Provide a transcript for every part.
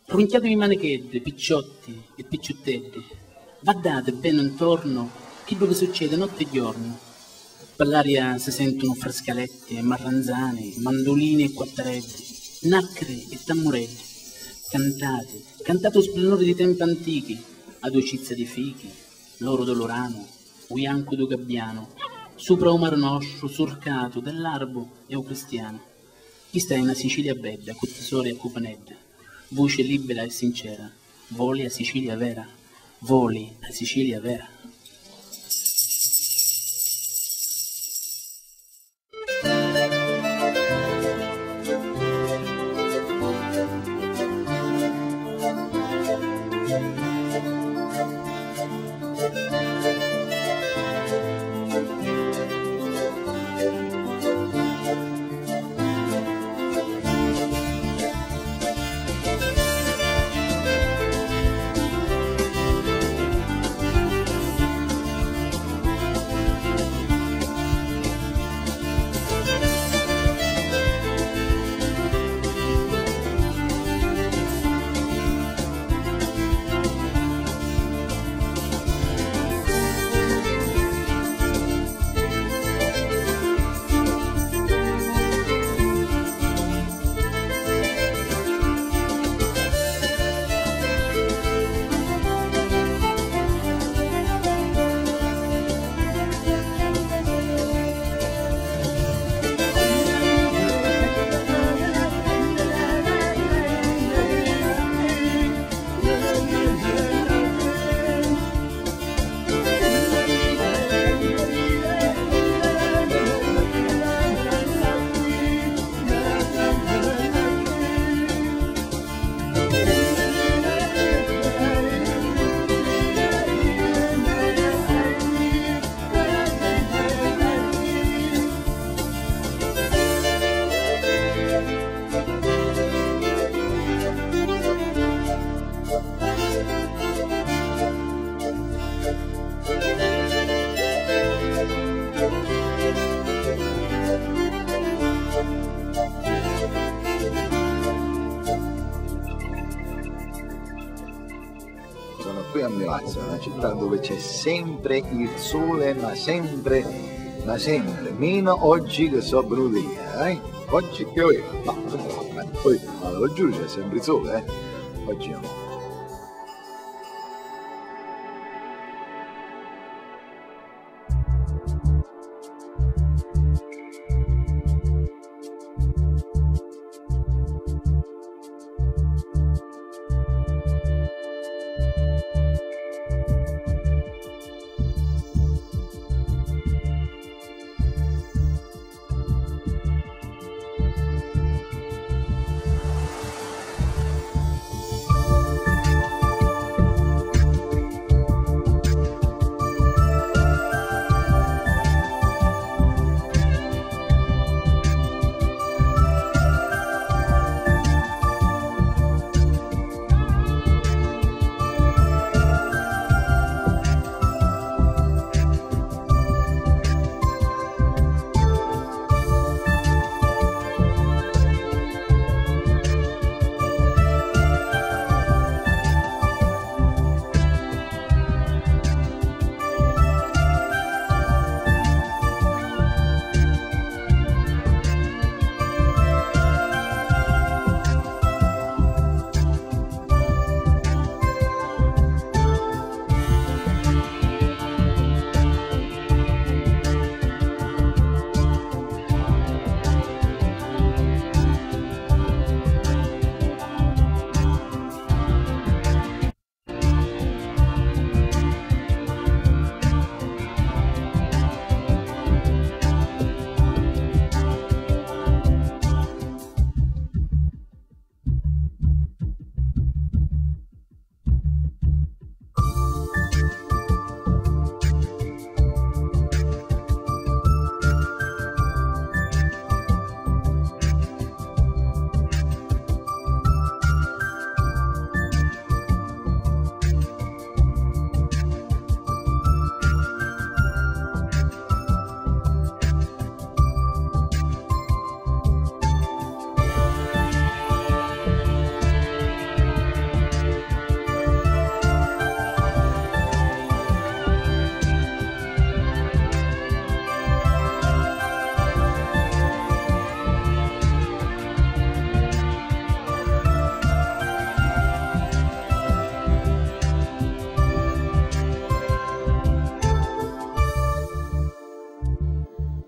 Runchiatevi manichedde, picciotti e picciuttelli, guardate bene intorno quello che succede notte e giorno. Per l'aria si sentono frascaletti, marranzani, mandolini e quattarelli, nacchere e tammurelli. Cantate o splendore di tempi antichi, ad ocizia di fichi, l'oro dolorano, uianco do gabbiano, sopra un mar nostro surcato dell'arbo e un cristiano. Chi sta in una Sicilia bella, con tesori e cupanedda, voce libera e sincera, voli a Sicilia vera, voli a Sicilia vera. Qui a Milazzo, una città dove c'è sempre il sole, ma sempre, meno oggi che sono venuti via, Oggi pioveva, ma poi, lo giuro, c'è sempre il sole, Oggi no.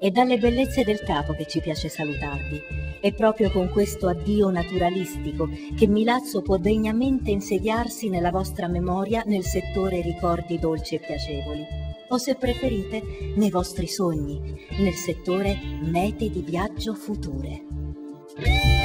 È dalle bellezze del capo che ci piace salutarvi. È proprio con questo addio naturalistico che Milazzo può degnamente insediarsi nella vostra memoria nel settore ricordi dolci e piacevoli, o se preferite, nei vostri sogni, nel settore mete di viaggio future.